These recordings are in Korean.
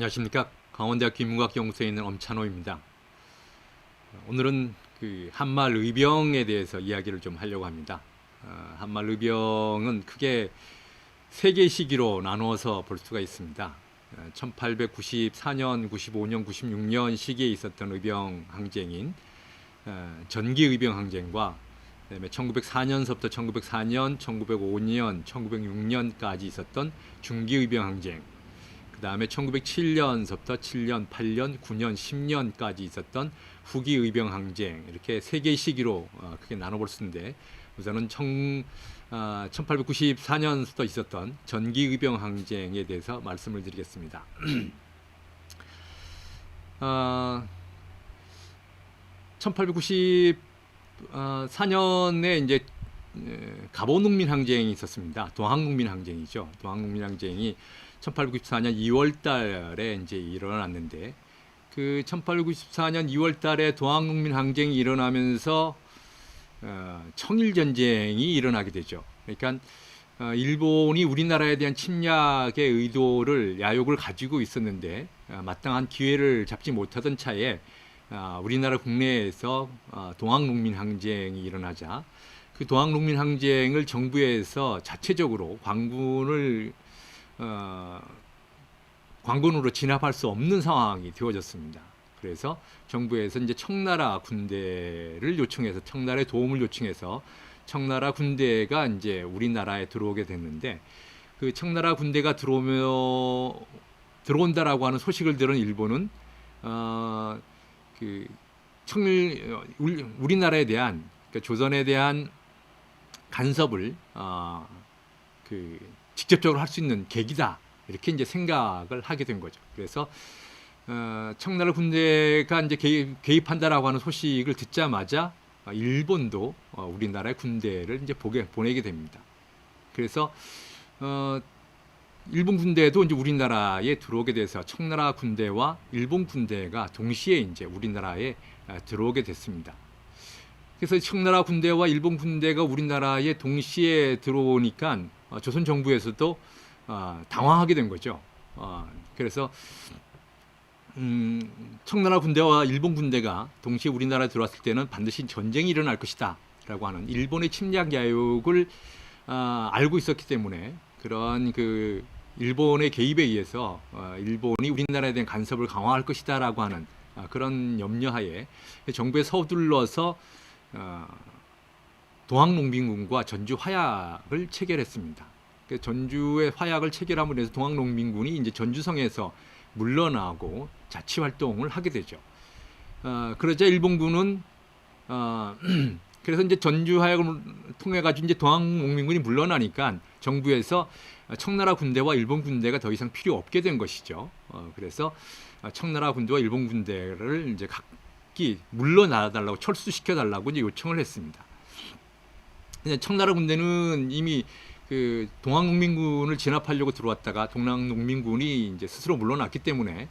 안녕하십니까. 강원대학교 인문학연구소에 있는 엄찬호입니다. 오늘은 그 한말 의병에 대해서 이야기를 좀 하려고 합니다. 한말 의병은 크게 세 개의 시기로 나누어서 볼 수가 있습니다. 1894년, 95년, 96년 시기에 있었던 의병 항쟁인 전기 의병 항쟁과 그다음에 1904년서부터 1904년, 1905년, 1906년까지 있었던 중기 의병 항쟁, 그 다음에 1907년서부터 7년, 8년, 9년, 10년까지 있었던 후기 의병 항쟁, 이렇게 세 개의 시기로 크게 나눠볼 수 있는데, 우선은 1894년부터 있었던 전기 의병 항쟁에 대해서 말씀을 드리겠습니다. 1894년에 이제 갑오농민 항쟁이 있었습니다. 동학농민 항쟁이죠. 동학농민 항쟁이 1894년 2월 달에 이제 일어났는데, 그 1894년 2월 달에 동학농민 항쟁이 일어나면서 청일 전쟁이 일어나게 되죠. 그러니까 일본이 우리나라에 대한 침략의 의도를 야욕을 가지고 있었는데 마땅한 기회를 잡지 못하던 차에 우리나라 국내에서 동학농민 항쟁이 일어나자, 그 동학농민 항쟁을 정부에서 자체적으로 관군으로 진압할 수 없는 상황이 되어졌습니다. 그래서 정부에서 이제 청나라 군대를 요청해서, 청나라의 도움을 요청해서 청나라 군대가 이제 우리나라에 들어오게 됐는데, 그 청나라 군대가 들어온다라고 하는 소식을 들은 일본은 우리나라에 대한, 그러니까 조선에 대한 간섭을 직접적으로 할 수 있는 계기다, 이렇게 이제 생각을 하게 된 거죠. 그래서 청나라 군대가 이제 개입한다라고 하는 소식을 듣자마자 일본도 우리나라의 군대를 이제 보내게 됩니다. 그래서 일본 군대도 이제 우리나라에 들어오게 돼서 청나라 군대와 일본 군대가 동시에 이제 우리나라에 들어오게 됐습니다. 그래서 청나라 군대와 일본 군대가 우리나라에 동시에 들어오니까 조선 정부에서도 당황하게 된 거죠. 그래서 청나라 군대와 일본 군대가 동시에 우리나라에 들어왔을 때는 반드시 전쟁이 일어날 것이다 라고 하는 일본의 침략 야욕을 알고 있었기 때문에, 그런 그 일본의 개입에 의해서 일본이 우리나라에 대한 간섭을 강화할 것이다 라고 하는 그런 염려하에 정부에 서둘러서 동학농민군과 전주 화약을 체결했습니다. 전주의 화약을 체결함으로 해서 동학농민군이 이제 전주성에서 물러나고 자치 활동을 하게 되죠. 그러자 일본군은 그래서 이제 전주 화약을 통해 가지고 이제 동학농민군이 물러나니까 정부에서 청나라 군대와 일본 군대가 더 이상 필요 없게 된 것이죠. 그래서 청나라 군대와 일본 군대를 이제 각기 물러나 달라고, 철수시켜 달라고 이제 요청을 했습니다. 청나라 군대는 이미 그 동학농민군을 진압하려고 들어왔다가 동학농민군이 이제 스스로 물러났기 때문에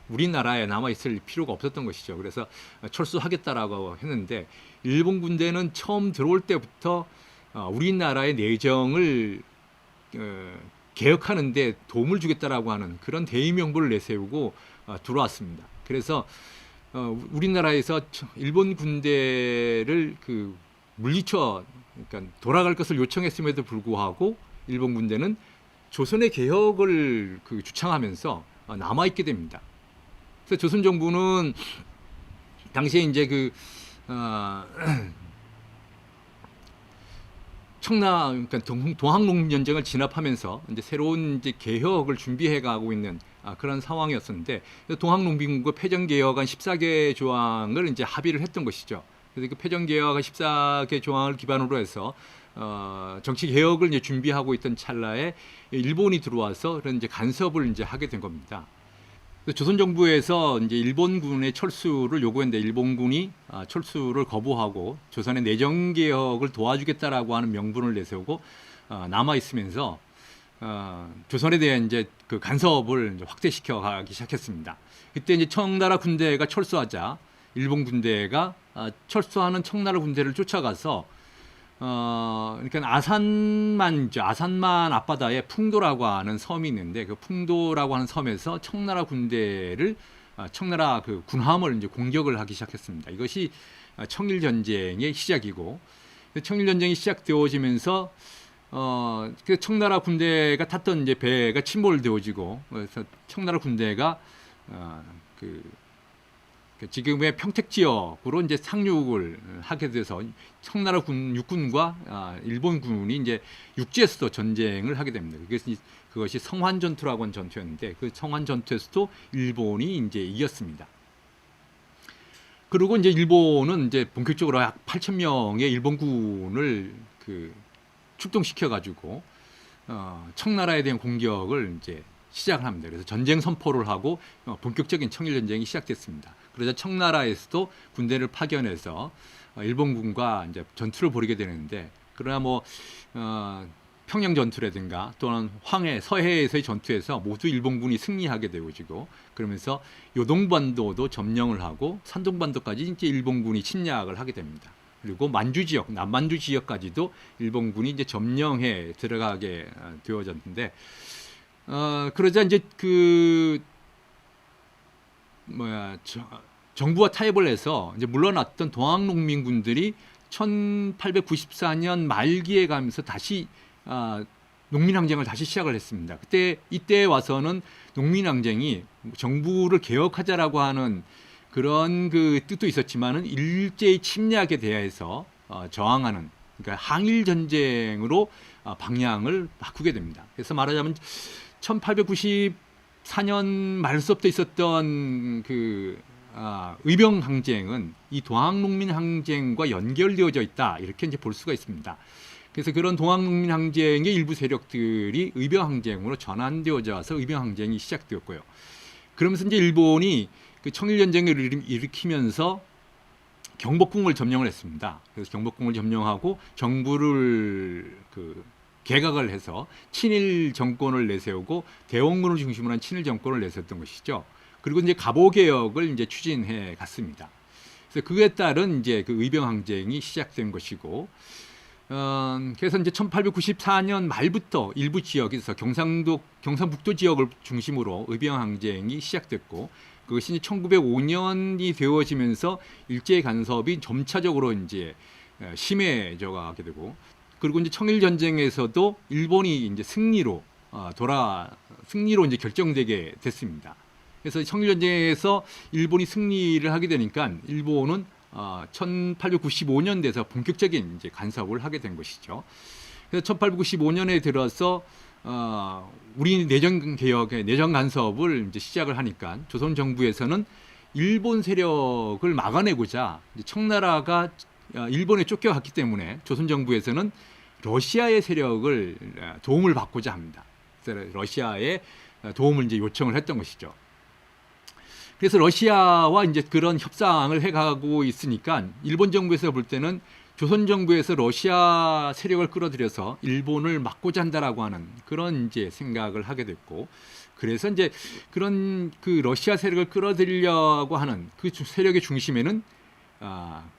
우리나라에 남아 있을 필요가 없었던 것이죠. 그래서 철수하겠다라고 했는데, 일본 군대는 처음 들어올 때부터 우리나라의 내정을 개혁하는데 도움을 주겠다라고 하는 그런 대의 명분을 내세우고 들어왔습니다. 그래서 우리나라에서 일본 군대를 물리쳐, 그러니까 돌아갈 것을 요청했음에도 불구하고 일본 군대는 조선의 개혁을 주창하면서 남아 있게 됩니다. 그래서 조선 정부는 당시에 이제 그러니까 동학농민 전쟁을 진압하면서 이제 새로운 이제 개혁을 준비해 가고 있는 그런 상황이었었는데, 동학농민군과 패전개혁안 14개 조항을 이제 합의를 했던 것이죠. 그래서 그 패전개혁안 14개 조항을 기반으로 해서 정치 개혁을 이제 준비하고 있던 찰나에 일본이 들어와서 그런 이제 간섭을 이제 하게 된 겁니다. 조선 정부에서 이제 일본군의 철수를 요구했는데, 일본군이 철수를 거부하고 조선의 내정 개혁을 도와주겠다라고 하는 명분을 내세우고 남아 있으면서 조선에 대한 이제 그 간섭을 이제 확대시켜 가기 시작했습니다. 그때 이제 청나라 군대가 철수하자 일본 군대가 철수하는 청나라 군대를 쫓아가서 그러니까 아산만 앞바다에 풍도라고 하는 섬이 있는데 그 풍도라고 하는 섬에서 청나라 군대를 청나라 그 군함을 이제 공격을 하기 시작했습니다. 이것이 청일 전쟁의 시작이고 청일 전쟁이 시작되어지면서 그 청나라 군대가 탔던 이제 배가 침몰되어지고 그래서 청나라 군대가 그 지금의 평택 지역으로 이제 상륙을 하게 돼서 청나라 육군과 일본군이 이제 육지에서도 전쟁을 하게 됩니다. 그것이 성환 전투라고 하는 전투였는데 그 성환 전투에서도 일본이 이제 이겼습니다. 그리고 이제 일본은 이제 본격적으로 약 8,000명의 일본군을 출동시켜 가지고 청나라에 대한 공격을 이제 시작을 합니다. 그래서 전쟁 선포를 하고 본격적인 청일 전쟁이 시작됐습니다. 그러자 청나라에서도 군대를 파견해서 일본군과 이제 전투를 벌이게 되는데 그러나 평양 전투라든가 또는 서해에서의 전투에서 모두 일본군이 승리하게 되어지고 그러면서 요동반도도 점령을 하고 산둥반도까지 이제 일본군이 침략을 하게 됩니다. 그리고 만주 지역, 남만주 지역까지도 일본군이 이제 점령해 들어가게 되어졌는데 그러자 이제 정부와 타협을 해서 이제 물러났던 동학농민군들이 1894년 말기에 가면서 다시 농민항쟁을 다시 시작을 했습니다. 이때 와서는 농민항쟁이 정부를 개혁하자라고 하는 그런 그 뜻도 있었지만은 일제의 침략에 대해서 저항하는 그러니까 항일 전쟁으로 방향을 바꾸게 됩니다. 그래서 말하자면 1894년 말서부터 있었던 의병 항쟁은 이 동학농민 항쟁과 연결되어져 있다 이렇게 이제 볼 수가 있습니다. 그래서 그런 동학농민 항쟁의 일부 세력들이 의병 항쟁으로 전환되어져 와서 의병 항쟁이 시작되었고요. 그러면서 이제 일본이 그 청일 전쟁을 일으키면서 경복궁을 점령을 했습니다. 그래서 경복궁을 점령하고 정부를 개각을 해서 친일 정권을 내세우고 대원군을 중심으로 한 친일 정권을 내세웠던 것이죠. 그리고 이제 갑오 개혁을 이제 추진해 갔습니다. 그래서 그에 따른 이제 그 의병 항쟁이 시작된 것이고, 그래서 이제 1894년 말부터 일부 지역에서 경상북도 지역을 중심으로 의병 항쟁이 시작됐고, 그것이 이제 1905년이 되어지면서 일제 간섭이 점차적으로 이제 심해져 가게 되고, 그리고 이제 청일 전쟁에서도 일본이 이제 승리로 이제 결정되게 됐습니다. 그래서 청일 전쟁에서 일본이 승리를 하게 되니까 일본은 1895년 돼서 본격적인 이제 간섭을 하게 된 것이죠. 그래서 1895년에 들어서 우리 내정 개혁의 내정 간섭을 이제 시작을 하니까 조선 정부에서는 일본 세력을 막아내고자 청나라가 일본에 쫓겨갔기 때문에 조선 정부에서는 러시아의 세력을 도움을 받고자 합니다. 그래서 러시아의 도움을 이제 요청을 했던 것이죠. 그래서 러시아와 이제 그런 협상을 해가고 있으니까 일본 정부에서 볼 때는 조선 정부에서 러시아 세력을 끌어들여서 일본을 막고자 한다라고 하는 그런 이제 생각을 하게 됐고, 그래서 이제 그런 그 러시아 세력을 끌어들이려고 하는 그 세력의 중심에는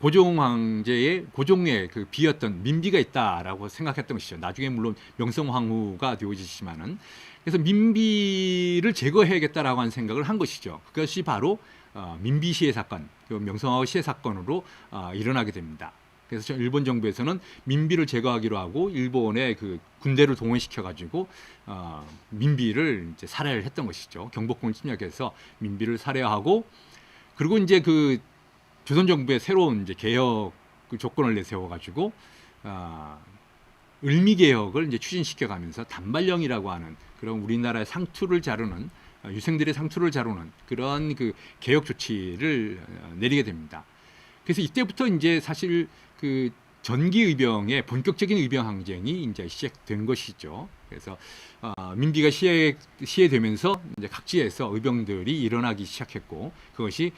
고종의 그 비였던 민비가 있다라고 생각했던 것이죠. 나중에 물론 명성황후가 되어지지만은, 그래서 민비를 제거해야겠다라고 하는 생각을 한 것이죠. 그것이 바로 민비 시해 사건, 명성황후 시해 사건으로 일어나게 됩니다. 그래서 일본 정부에서는 민비를 제거하기로 하고 일본의 그 군대를 동원시켜 가지고 민비를 이제 살해를 했던 것이죠. 경복궁을 침략해서 민비를 살해하고, 그리고 이제 그 조선 정부의 새로운 이제 개혁 조건을 내세워 가지고 을미 개혁을 이제 추진시켜 가면서 단발령이라고 하는 그런 우리나라의 상투를 자르는 유생들의 상투를 자르는 그런 그 개혁 조치를 내리게 됩니다. 그래서 이때부터 이제 사실 그 전기 의병의 본격적인 의병 항쟁이 이제 시작된 것이죠. 그래서 민비가 시해되면서 이제 각지에서 의병들이 일어나기 시작했고, 그것이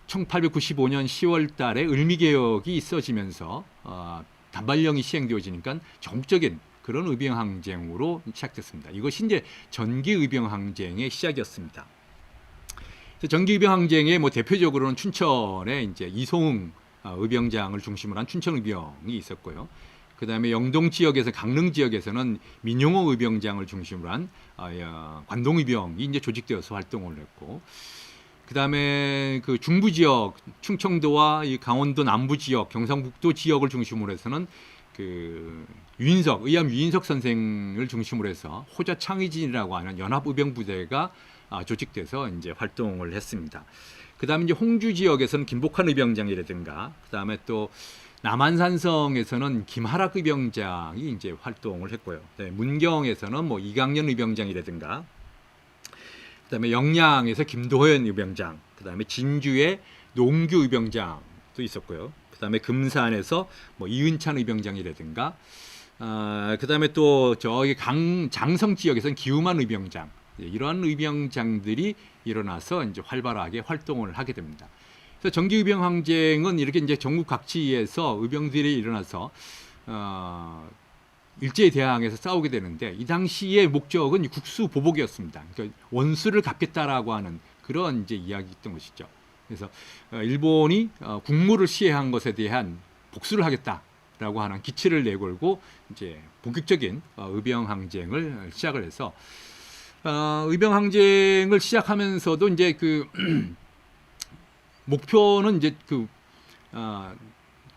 1895년 10월 달에 을미 개혁이 있어지면서 단발령이 시행되어지니까 전국적인 그런 의병 항쟁으로 시작됐습니다. 이것이 이제 전기 의병 항쟁의 시작이었습니다. 전기 의병 항쟁의 대표적으로는 춘천의 이제 이송흥 의병장을 중심으로 한 춘천의병이 있었고요. 그 다음에 영동 지역에서 강릉 지역에서는 민용호 의병장을 중심으로 한 관동의병이 이제 조직되어서 활동을 했고, 그 다음에 그 중부 지역 충청도와 이 강원도 남부 지역, 경상북도 지역을 중심으로 해서는 그 의암 유인석 선생을 중심으로 해서 호자 창의진이라고 하는 연합의병부대가 조직돼서 이제 활동을 했습니다. 그 다음에 이제 홍주 지역에서는 김복환 의병장이라든가, 그 다음에 또 남한산성에서는 김하락 의병장이 이제 활동을 했고요. 네, 문경에서는 뭐 이강년 의병장이라든가, 그다음에 영양에서 김도현 의병장, 그다음에 진주의 농규 의병장도 있었고요. 그다음에 금산에서 뭐 이은찬 의병장이라든가, 그다음에 또 저기 장성 지역에서는 기우만 의병장, 이러한 의병장들이 일어나서 이제 활발하게 활동을 하게 됩니다. 그래서 정기의병 항쟁은 이렇게 이제 전국 각지에서 의병들이 일어나서 일제에 대항해서 싸우게 되는데, 이 당시의 목적은 국수 보복이었습니다. 그러니까 원수를 갚겠다라고 하는 그런 이제 이야기였던 것이죠. 그래서 일본이 국무를 시해한 것에 대한 복수를 하겠다라고 하는 기치를 내걸고 이제 본격적인 의병 항쟁을 시작을 해서, 의병 항쟁을 시작하면서도 이제 그 목표는 이제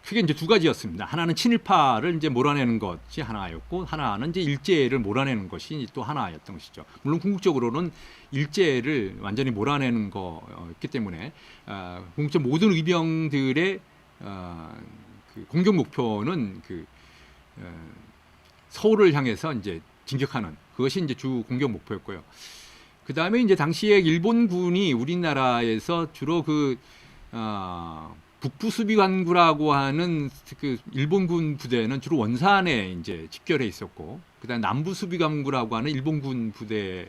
크게 이제 두 가지였습니다. 하나는 친일파를 이제 몰아내는 것이 하나였고, 하나는 이제 일제를 몰아내는 것이 또 하나였던 것이죠. 물론 궁극적으로는 일제를 완전히 몰아내는 거였기 때문에 궁극적 모든 의병들의 그 공격 목표는 서울을 향해서 이제 진격하는, 그것이 이제 주 공격 목표였고요. 그 다음에 이제 당시에 일본군이 우리나라에서 주로 북부수비관구라고 하는 그 일본군 부대는 주로 원산에 이제 집결해 있었고, 그다음 남부수비관구라고 하는 일본군 부대의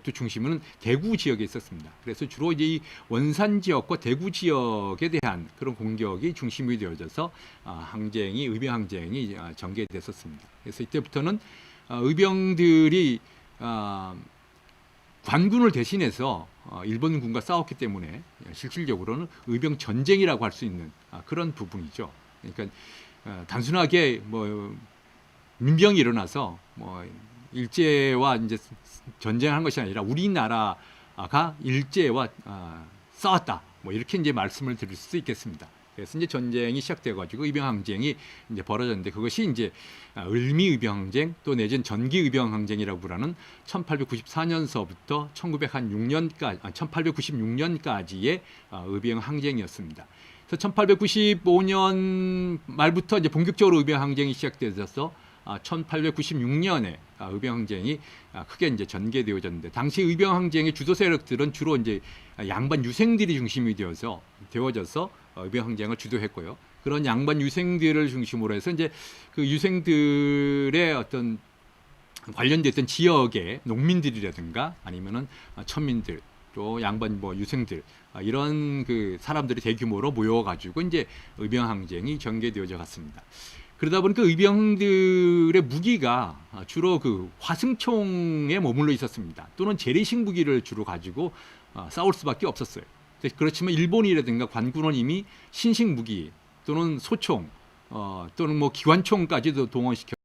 또 중심은 대구 지역에 있었습니다. 그래서 주로 이제 이 원산 지역과 대구 지역에 대한 그런 공격이 중심이 되어져서 의병 항쟁이 전개됐었습니다. 그래서 이때부터는 의병들이 관군을 대신해서 일본군과 싸웠기 때문에 실질적으로는 의병 전쟁이라고 할 수 있는 그런 부분이죠. 그러니까 단순하게 뭐 민병이 일어나서 뭐 일제와 이제 전쟁한 것이 아니라 우리나라가 일제와 싸웠다, 뭐 이렇게 이제 말씀을 드릴 수 있겠습니다. 그래서 이제 전쟁이 시작돼가지고 의병 항쟁이 이제 벌어졌는데, 그것이 이제 을미 의병 항쟁, 또 내지는 전기 의병 항쟁이라고 부르는 1894년서부터 1896년까지의 의병 항쟁이었습니다. 그래서 1895년 말부터 이제 본격적으로 의병 항쟁이 시작되어서 1896년에 의병 항쟁이 크게 이제 전개되어졌는데, 당시 의병 항쟁의 주도 세력들은 주로 이제 양반 유생들이 중심이 되어져서 의병 항쟁을 주도했고요. 그런 양반 유생들을 중심으로 해서 이제 그 유생들의 어떤 관련됐던 지역의 농민들이라든가 아니면은 천민들, 또 양반 뭐 유생들, 이런 그 사람들이 대규모로 모여가지고 이제 의병 항쟁이 전개되어져 갔습니다. 그러다 보니까 의병들의 무기가 주로 그 화승총에 머물러 있었습니다. 또는 재래식 무기를 주로 가지고 싸울 수밖에 없었어요. 그렇지만 일본이라든가 관군은 이미 신식 무기 또는 소총 또는 뭐 기관총까지도 동원시켜